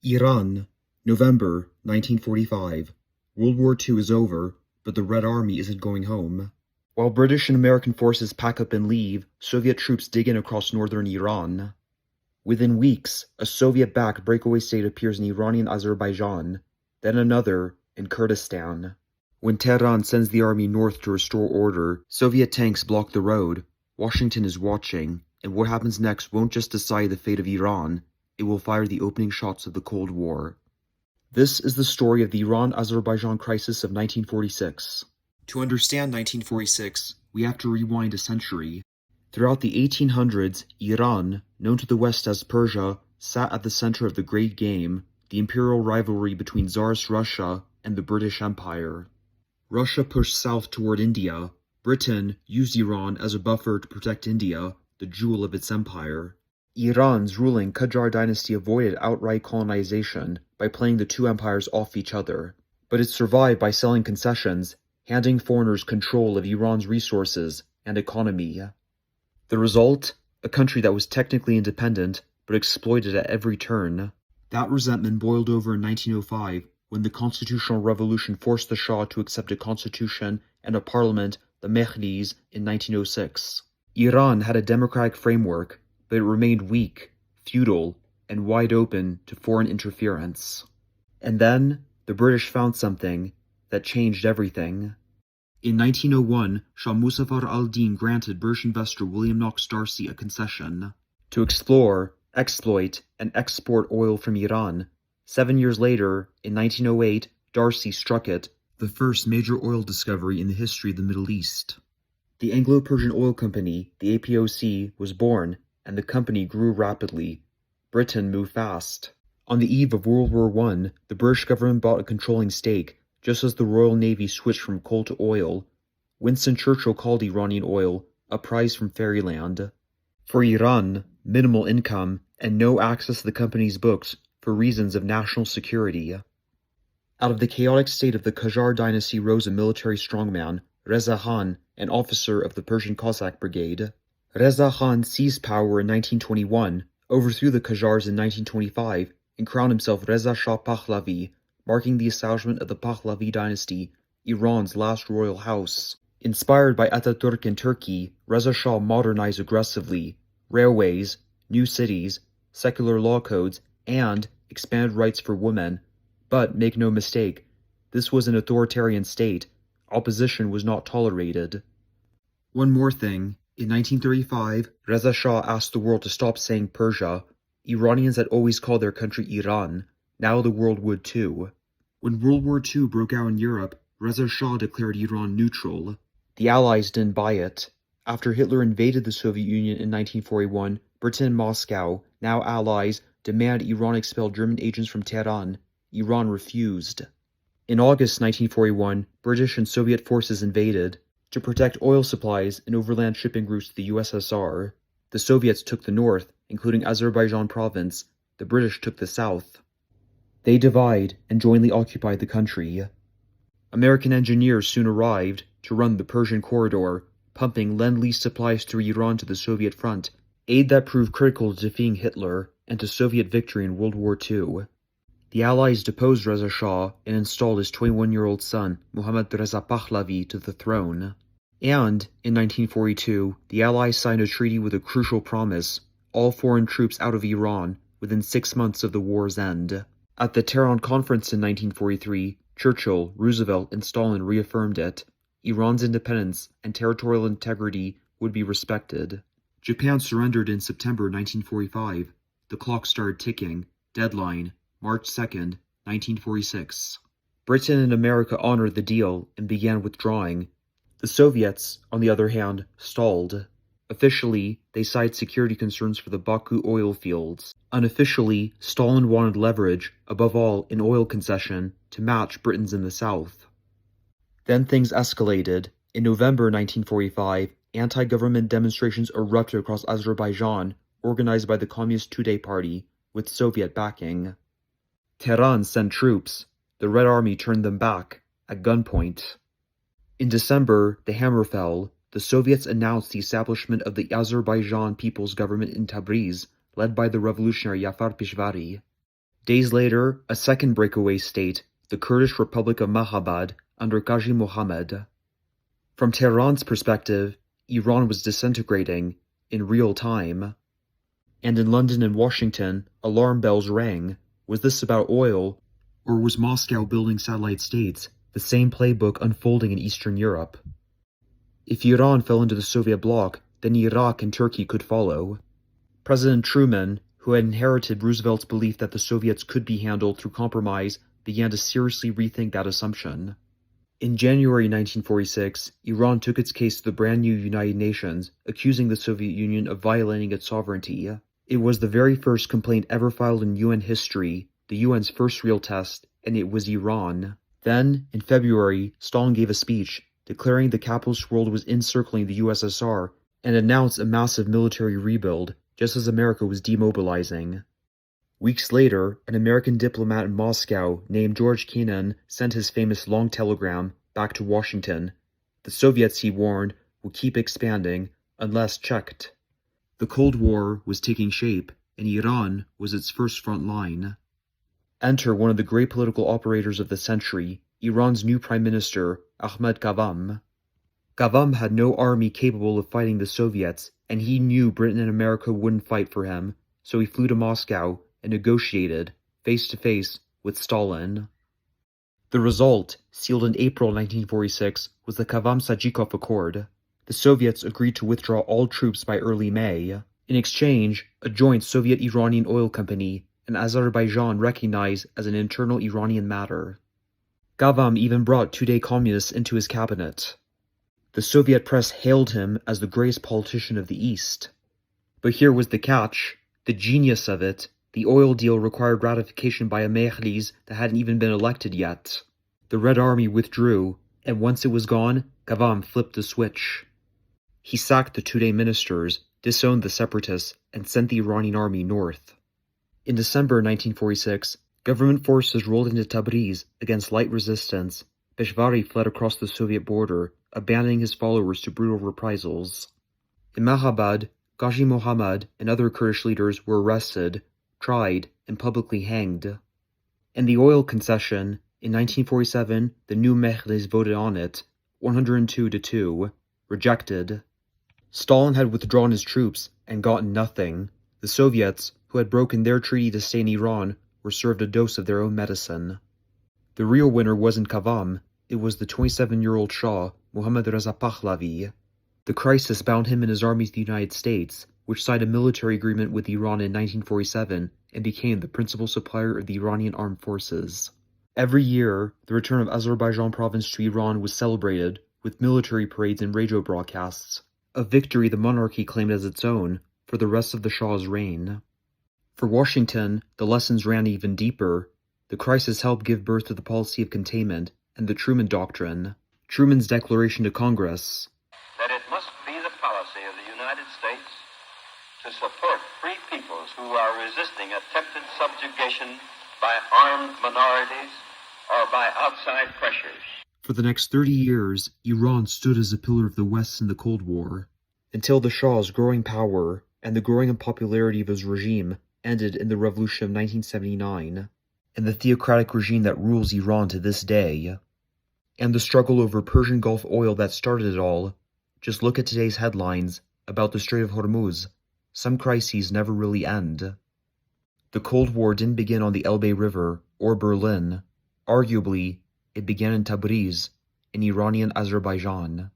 Iran, November 1945. World War II is over, but the Red Army isn't going home. While British and American forces pack up and leave, Soviet troops dig in across northern Iran. Within weeks, a Soviet-backed breakaway state appears in Iranian Azerbaijan, then another in Kurdistan. When Tehran sends the army north to restore order, Soviet tanks block the road. Washington is watching, and what happens next won't just decide the fate of Iran, it will fire the opening shots of the Cold War. This is the story of the Iran-Azerbaijan Crisis of 1946. To understand 1946, we have to rewind a century. Throughout the 1800s, Iran, known to the West as Persia, sat at the center of the Great Game, the imperial rivalry between Tsarist Russia and the British Empire. Russia pushed south toward India. Britain used Iran as a buffer to protect India, the jewel of its empire. Iran's ruling Qajar dynasty avoided outright colonization by playing the two empires off each other, but it survived by selling concessions, handing foreigners control of Iran's resources and economy. The result? A country that was technically independent, but exploited at every turn. That resentment boiled over in 1905, when the constitutional revolution forced the Shah to accept a constitution and a parliament, the Mehdi's, in 1906. Iran had a democratic framework, but it remained weak, feudal, and wide open to foreign interference. And then, the British found something that changed everything. In 1901, Shah Muzaffar al-Din granted British investor William Knox D'Arcy a concession to explore, exploit, and export oil from Iran. 7 years later, in 1908, D'Arcy struck it, the first major oil discovery in the history of the Middle East. The Anglo-Persian Oil Company, the APOC, was born, and the company grew rapidly. Britain moved fast. On the eve of World War I, the British government bought a controlling stake, just as the Royal Navy switched from coal to oil. Winston Churchill called Iranian oil a prize from fairyland. For Iran, minimal income and no access to the company's books for reasons of national security. Out of the chaotic state of the Qajar dynasty rose a military strongman, Reza Khan, an officer of the Persian Cossack Brigade. Reza Khan seized power in 1921, overthrew the Qajars in 1925, and crowned himself Reza Shah Pahlavi, marking the establishment of the Pahlavi dynasty, Iran's last royal house. Inspired by Ataturk in Turkey, Reza Shah modernized aggressively: railways, new cities, secular law codes, and expanded rights for women. But make no mistake, this was an authoritarian state. Opposition was not tolerated. One more thing. In 1935, Reza Shah asked the world to stop saying Persia. Iranians had always called their country Iran. Now the world would too. When World War II broke out in Europe, Reza Shah declared Iran neutral. The Allies didn't buy it. After Hitler invaded the Soviet Union in 1941, Britain and Moscow, now allies, demanded Iran expel German agents from Tehran. Iran refused. In August 1941, British and Soviet forces invaded. To protect oil supplies and overland shipping routes to the USSR, the Soviets took the north, including Azerbaijan province. The British took the south. They divide and jointly occupied the country. American engineers soon arrived to run the Persian corridor, pumping Lend-Lease supplies through Iran to the Soviet front, aid that proved critical to defeating Hitler and to Soviet victory in World War II. The Allies deposed Reza Shah and installed his 21-year-old son, Mohammad Reza Pahlavi, to the throne. And, in 1942, the Allies signed a treaty with a crucial promise: all foreign troops out of Iran within 6 months of the war's end. At the Tehran Conference in 1943, Churchill, Roosevelt, and Stalin reaffirmed it. Iran's independence and territorial integrity would be respected. Japan surrendered in September 1945. The clock started ticking. Deadline: March 2nd, 1946. Britain and America honored the deal and began withdrawing. The Soviets, on the other hand, stalled. Officially, they cited security concerns for the Baku oil fields. Unofficially, Stalin wanted leverage, above all an oil concession, to match Britain's in the south. Then things escalated. In November 1945, anti-government demonstrations erupted across Azerbaijan, organized by the Communist Tudeh Party, with Soviet backing. Tehran sent troops. The Red Army turned them back, at gunpoint. In December, the hammer fell. The Soviets announced the establishment of the Azerbaijan People's Government in Tabriz, led by the revolutionary Jafar Peshvari. Days later, a second breakaway state, the Kurdish Republic of Mahabad, under Qaji Mohammed. From Tehran's perspective, Iran was disintegrating in real time. And in London and Washington, alarm bells rang. Was this about oil, or was Moscow building satellite states, the same playbook unfolding in Eastern Europe? If Iran fell into the Soviet bloc, then Iraq and Turkey could follow. President Truman, who had inherited Roosevelt's belief that the Soviets could be handled through compromise, began to seriously rethink that assumption. In January 1946, Iran took its case to the brand new United Nations, accusing the Soviet Union of violating its sovereignty. It was the very first complaint ever filed in UN history, the UN's first real test, and it was Iran. Then, in February, Stalin gave a speech, declaring the capitalist world was encircling the USSR, and announced a massive military rebuild, just as America was demobilizing. Weeks later, an American diplomat in Moscow named George Kennan sent his famous long telegram back to Washington. The Soviets, he warned, will keep expanding unless checked. The Cold War was taking shape, and Iran was its first front line. Enter one of the great political operators of the century, Iran's new Prime Minister, Ahmed Kavam. Kavam had no army capable of fighting the Soviets, and he knew Britain and America wouldn't fight for him, so he flew to Moscow and negotiated, face-to-face, with Stalin. The result, sealed in April 1946, was the Kavam-Sajikov Accord. The Soviets agreed to withdraw all troops by early May. In exchange, a joint Soviet-Iranian oil company and Azerbaijan recognized as an internal Iranian matter. Kavam even brought two-day communists into his cabinet. The Soviet press hailed him as the greatest politician of the East. But here was the catch, the genius of it. The oil deal required ratification by a Mejlis that hadn't even been elected yet. The Red Army withdrew, and once it was gone, Kavam flipped the switch. He sacked the two-day ministers, disowned the separatists, and sent the Iranian army north. In December 1946, government forces rolled into Tabriz against light resistance. Peshvari fled across the Soviet border, abandoning his followers to brutal reprisals. In Mahabad, Qaji Mohammed and other Kurdish leaders were arrested, tried, and publicly hanged. And the oil concession, in 1947, the new Mejlis voted on it, 102-2, rejected. Stalin had withdrawn his troops and gotten nothing. The Soviets, who had broken their treaty to stay in Iran, were served a dose of their own medicine. The real winner wasn't Kavam, it was the 27-year-old Shah, Mohammad Reza Pahlavi. The crisis bound him and his army to the United States, which signed a military agreement with Iran in 1947 and became the principal supplier of the Iranian armed forces. Every year, the return of Azerbaijan province to Iran was celebrated with military parades and radio broadcasts, a victory the monarchy claimed as its own for the rest of the Shah's reign. For Washington, the lessons ran even deeper. The crisis helped give birth to the policy of containment and the Truman Doctrine. Truman's declaration to Congress, that it must be the policy of the United States to support free peoples who are resisting attempted subjugation by armed minorities or by outside pressures. For the next 30 years, Iran stood as a pillar of the West in the Cold War, until the Shah's growing power and the growing unpopularity of his regime ended in the Revolution of 1979, and the theocratic regime that rules Iran to this day. And the struggle over Persian Gulf oil that started it all. Just look at today's headlines about the Strait of Hormuz. Some crises never really end. The Cold War didn't begin on the Elbe River or Berlin. Arguably, it began in Tabriz, in Iranian Azerbaijan.